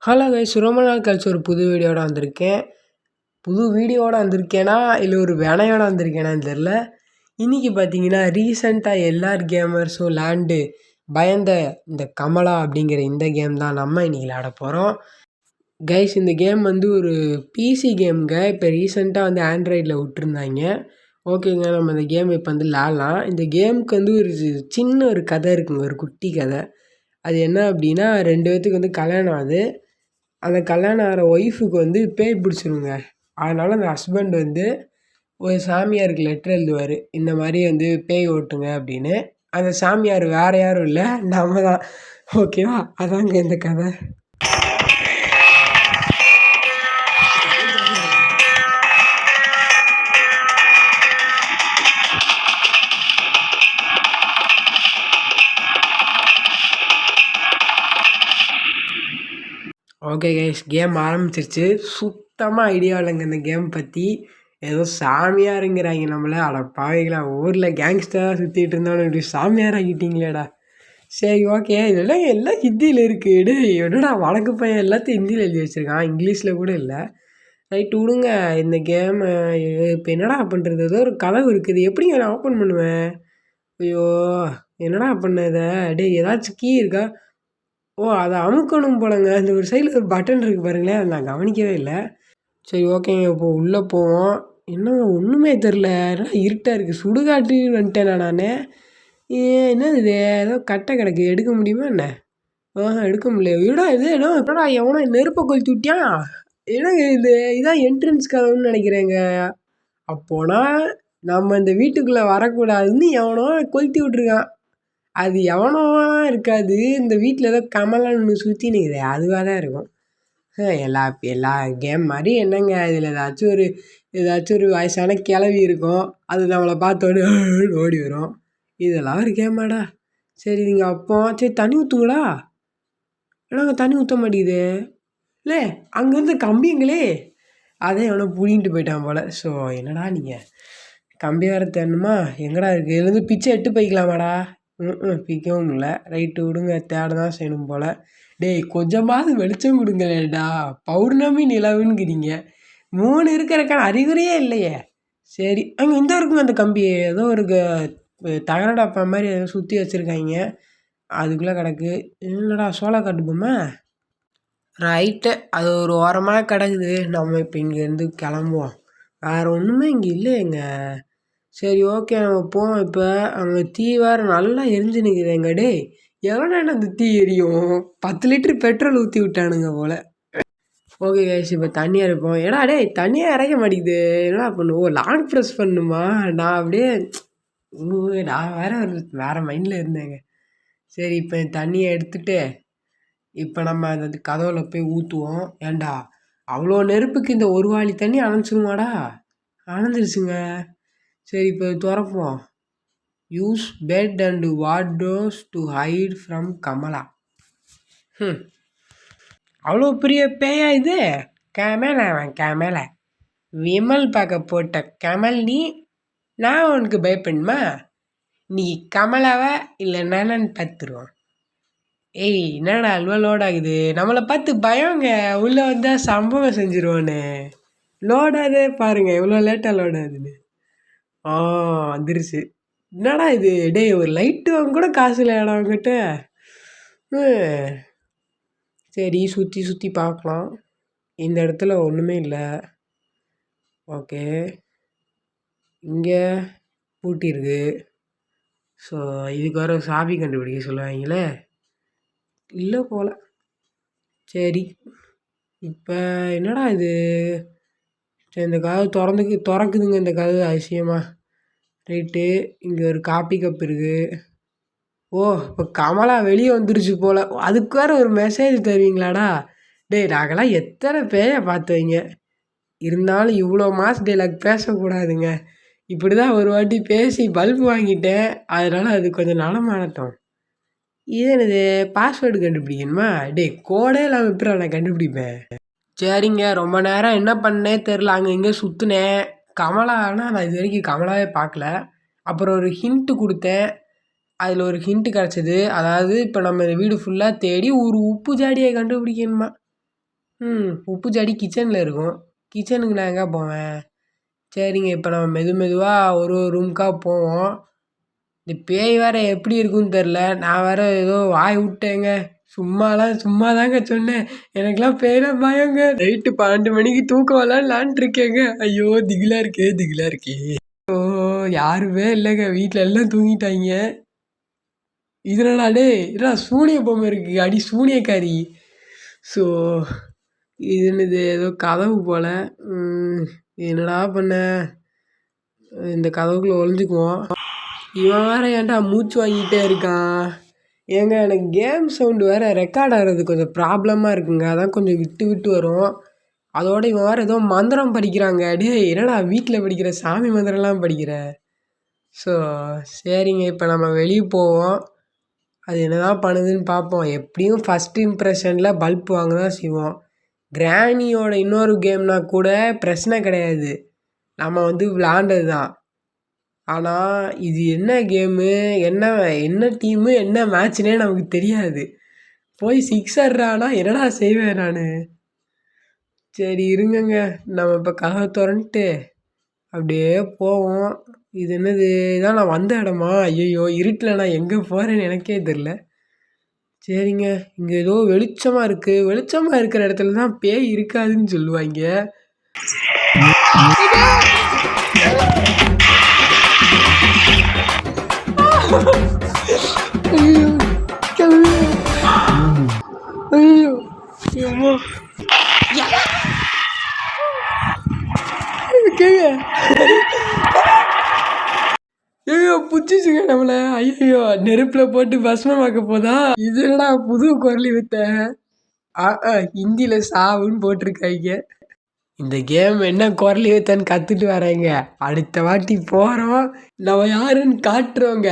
Hello guys, ரொம்ப நாள் கழிச்சு ஒரு புது வீடியோட வந்திருக்கேன். புது வீடியோட வந்திருக்கேனா இல்லை ஒரு வினையோட வந்திருக்கேனான்னு தெரில. இன்றைக்கி பார்த்தீங்கன்னா ரீசெண்டாக எல்லார் கேமர்ஸும் லேண்டு பயந்த இந்த கமலா அப்படிங்கிற இந்த கேம் தான் நம்ம இன்றைக்கி விளையாட போகிறோம். கைஸ், இந்த கேம் வந்து ஒரு பிசி கேமுங்க. இப்போ ரீசெண்டாக வந்து ஆண்ட்ராய்டில் விட்டுருந்தாங்க. ஓகேங்க, நம்ம இந்த கேம் இப்போ வந்து விளாட்லாம். இந்த கேமுக்கு வந்து ஒரு சின்ன ஒரு கதை இருக்குங்க, ஒரு குட்டி கதை. அது என்ன அப்படின்னா, 2 பேர்த்துக்கு வந்து கல்யாணம் ஆகுது. அந்த கல்யாணம் ஆகிற ஒய்ஃபுக்கு வந்து பேய் பிடிச்சிருங்க. அதனால் அந்த ஹஸ்பண்ட் வந்து ஒரு சாமியாருக்கு லெட்டர் எழுதுவார், இந்த மாதிரி வந்து பேய் ஓட்டுங்க அப்படின்னு. அந்த சாமியார் வேறு யாரும் இல்லை, நம்ம தான். ஓகேவா? அதாங்க இந்த கதை. ஓகே கைஸ், கேம் ஆரம்பிச்சிருச்சு. சுத்தமாக ஐடியா இல்லைங்க இந்த கேம் பற்றி. ஏதோ சாமியாருங்கிறாங்க நம்மளை. அட பாவிங்களா, ஊரில் கேங்ஸ்டராக சுற்றிட்டு இருந்தாலும் இப்படி சாமியார் ஆகிட்டீங்களேடா. சரி, ஓகே. இதெல்லாம் எல்லாம் ஹிந்தியில் இருக்குது. என்னடா வழக்கு பையன் எல்லாத்தையும் ஹிந்தியில் எழுதி வச்சுருக்கான், இங்கிலீஷில் கூட இல்லை. ரைட்டு விடுங்க இந்த கேமு. இப்போ என்னடா பண்ணுறது? ஏதோ ஒரு கதவு இருக்குது, எப்படி நான் ஓப்பன் பண்ணுவேன்? ஐயோ, என்னடா பண்ண இதை? ஏதாச்சும் கீ இருக்கா? ஓ, அதை அமுக்கணும் போலங்க. அந்த ஒரு சைடில் ஒரு பட்டன் இருக்குது பாருங்களேன், அதை நான் கவனிக்கவே இல்லை. சரி, ஓகேங்க. இப்போ உள்ளே போவோம். என்னங்க ஒன்றுமே தெரில, இருட்டாக இருக்குது. சுடுகாட்டு வந்துட்டேனா நான்? என்னது இது? ஏதோ கட்டை கிடக்கு, எடுக்க முடியுமா என்ன? எடுக்க முடியல. இது என்னடா எவனோ நெருப்பை கொளுத்தி விட்டியான்? என்னங்க இது? இதான் என்ட்ரன்ஸ் கதவுன்னு நினைக்கிறேங்க. அப்போனா நம்ம இந்த வீட்டுக்குள்ளே வரக்கூடாதுன்னு எவனோ கொளுத்தி விட்ருக்கான். அது எவனோ இருக்காது, இந்த வீட்டில் ஏதோ கமலான்னு ஒன்று சுற்றி நிற்குது, அதுவாக தான் இருக்கும். எல்லா கேம் மாதிரி என்னங்க, இதில் ஏதாச்சும் ஒரு வயசான கிளவி இருக்கும், அது நம்மளை பார்த்தோன்னே ஓடி வரும். இதெல்லாம் ஒரு கேமாடா. சரி, நீங்கள் அப்போ சரி தண்ணி ஊற்றுங்களா? ஏன்னாங்க தண்ணி ஊற்ற மாட்டேங்குது இல்லை, அங்கேருந்து கம்பிங்களே, அதே எவனோ புடிங்கிட்டு போயிட்டான் போல். ஸோ என்னடா நீங்கள் கம்பி வேறு தேடணுமா? எங்கடா இருக்குது? இதுலேருந்து பிச்சை எட்டு போய்க்கலாமாடா? பிக்கவும் இல்லை. ரைட்டு விடுங்க, தேட தான் செய்யணும் போல். கொஞ்சமாவது வெளிச்சம் கொடுங்களேடா. பௌர்ணமி நிலவுங்கிறீங்க, 3 இருக்கிறக்கான அறிகுறியே இல்லையே. சரி, அங்கே இந்த இருக்குங்க அந்த கம்பி. ஏதோ ஒரு தகரடப்பா மாதிரி ஏதோ சுற்றி வச்சுருக்காங்க, அதுக்குள்ளே கிடக்கு. என்னடா சோளா காட்டுப்போமா? ரைட்டு, அது ஒரு ஓரமாக கிடக்குது. நம்ம இப்போ இங்கேருந்து கிளம்புவோம். வேறு ஒன்றுமே இங்கே இல்லையேங்க. சரி, ஓகே, நம்ம போவோம். இப்போ அங்கே தீ வேறு நல்லா எரிஞ்சு நிற்குதுங்க. எவ்வளோ அந்த தீ எரியும்? 10 லிட்டரு பெட்ரோல் ஊற்றி விட்டானுங்க போல். ஓகே கைஸ், இப்போ தண்ணி இறப்போம். தண்ணியாக இறக்க மாட்டேங்குது, என்னடா பண்ணுவோம்? லாங் ப்ரெஸ் பண்ணுமா? நான் அப்படியே நான் வேறு மைண்டில் இருந்தேங்க. சரி, இப்போ தண்ணியை எடுத்துகிட்டு இப்போ நம்ம அந்த கதவுல போய் ஊற்றுவோம். ஏண்டா அவ்வளோ நெருப்புக்கு இந்த ஒரு வாளி தண்ணி அணைஞ்சிருமாடா? அணைஞ்சிருச்சுங்க. சரி, இப்போ திறப்போம். Use bed and wardrobes to hide from Kamala. அவ்வளோ பெரிய பேயா இது? கமலா விமல் பார்க்க போட்ட கமல் நீ? நான் உனக்கு பயப்படணுமா? நீ கமலாவா இல்லை நானான்னு பார்த்துருவோம். என்னடா அல்வா லோட் ஆகுது? நம்மளை பார்த்து பயங்க, உள்ளே வந்தால் சம்பவம் செஞ்சுருவோன்னு. லோடாதே பாருங்க, எவ்வளோ லேட்டாக லோட் ஆகுதுன்னு. வந்துருச்சு. என்னடா இது? ஒரு லைட்டு வாங்க கூட காசு இல்லையாடா அவங்ககிட்ட? சரி, சுற்றி சுற்றி பார்க்கலாம். இந்த இடத்துல ஒன்றுமே இல்லை. ஓகே, இங்கே பூட்டிருக்கு. ஸோ இதுக்கு வர சாவி கண்டுபிடிக்க சொல்லுவாங்களே, இல்லை போல். சரி, இப்போ என்னடா இது? சரி, இந்த கதவு திறக்குதுங்க. இந்த கதவு அதிசயமா. ரைட்டு, இங்கே ஒரு காப்பி கப் இருக்குது. இப்போ கமலா வெளியே வந்துருச்சு போல். அதுக்கு வேறு ஒரு மெசேஜ் தருவீங்களாடா? நாங்களாம் எத்தனை பேரை பார்த்தவங்க, இருந்தாலும் இவ்வளோ மாஸ் டைலாக் பேசக்கூடாதுங்க. இப்படி தான் ஒரு வாட்டி பேசி பல்பு வாங்கிட்டேன், அதனால் அது கொஞ்சம் நலமானட்டும். இது என்னது? பாஸ்வேர்டு கண்டுபிடிக்கணுமா? கோடே இல்லாமல் எப்படி நான் கண்டுபிடிப்பேன்? சரிங்க, ரொம்ப நேரம் என்ன பண்ணே தெரில, அங்கே இங்கே சுற்றுனேன். கமலானா நான் இது வரைக்கும் கமலாவே பார்க்கல. அப்புறம் ஒரு ஹிண்ட்டு கொடுத்தேன், அதில் ஒரு ஹிண்ட்டு கிடச்சிது. அதாவது இப்போ நம்ம இந்த வீடு ஃபுல்லாக தேடி ஒரு உப்பு ஜாடியை கண்டுபிடிக்கணுமா? உப்பு ஜாடி கிச்சனில் இருக்கும். கிச்சனுக்கு நான் எங்கே போவேன்? சரிங்க, இப்போ நம்ம மெதுவாக ஒரு ரூமுக்காக போவோம். இந்த பேய் வேறு எப்படி இருக்குன்னு தெரில. நான் வேறு ஏதோ வாய் விட்டேங்க. சும்மா தாங்க சொன்னேன். எனக்கெல்லாம் பேர பயங்க. நைட்டு 12 மணிக்கு தூக்கம் வரலான்னு இருக்கேங்க. ஐயோ திகிலாக இருக்கே. ஓ யாருமே இல்லைங்க, வீட்டில் எல்லாம் தூங்கிட்டாங்க. இதனால என்னடா சூனிய பொம்மை இருக்கு, அடி சூனியக்காரி. ஸோ இது ஏதோ கதவு போல். என்னடா பண்ண, இந்த கதவுக்குள்ளே ஒளிஞ்சுக்குவோம். இவன் வேறு ஏன்டா மூச்சு வாங்கிட்டே இருக்கான். ஏங்க எனக்கு கேம் சவுண்டு வேறு ரெக்கார்ட் ஆகிறது கொஞ்சம் ப்ராப்ளமாக இருக்குங்க. அதான் கொஞ்சம் விட்டு வரும். அதோட இவன் வேறு ஏதோ மந்திரம் படிக்கிறாங்க. என்னடா வீட்டில் படிக்கிற சாமி மந்திரம்லாம் படிக்கிற? ஸோ சரிங்க, இப்போ நம்ம வெளியே போவோம். அது என்ன தான் பண்ணுதுன்னு பார்ப்போம். எப்படியும் ஃபஸ்ட் இம்ப்ரெஷனில் பல்ப் வாங்க தான் செய்வோம். கிராணியோட இன்னொரு கேம்னா கூட பிரச்சனை கிடையாது, நம்ம விளாண்டது தான். ஆனால் இது என்ன கேமு, என்ன டீமு, என்ன மேட்ச்னே நமக்கு தெரியாது. போய் 6 ஆடுறானா என்னடா செய்வேன் நான்? சரி இருங்கங்க, நம்ம இப்போ கதவை திறந்துட்டு அப்படியே போவோம். இது என்னது, இதான் நான் வந்த இடமா? ஐயோ இருட்டில் நான் எங்கே போகிறேன்னு எனக்கே தெரில. சரிங்க, இங்கே ஏதோ வெளிச்சமாக இருக்குது. வெளிச்சமாக இருக்கிற இடத்துல தான் பேய் இருக்காதுன்னு சொல்லுவாங்க. ஐயோ புச்சிச்சுங்க நம்மள. ஐயோ நெருப்பில் போட்டு பஸ்மமாக்க போதா? இது என்னடா புது குரலி வித்த? ஹிந்தியில் சாவுன்னு போட்டிருக்காங்க. இந்த கேம் என்ன குரலி வித்தன்னு கற்றுட்டு வரேங்க. அடுத்த வாட்டி போகிறோம், நம்ம யாருன்னு காட்டுறோங்க.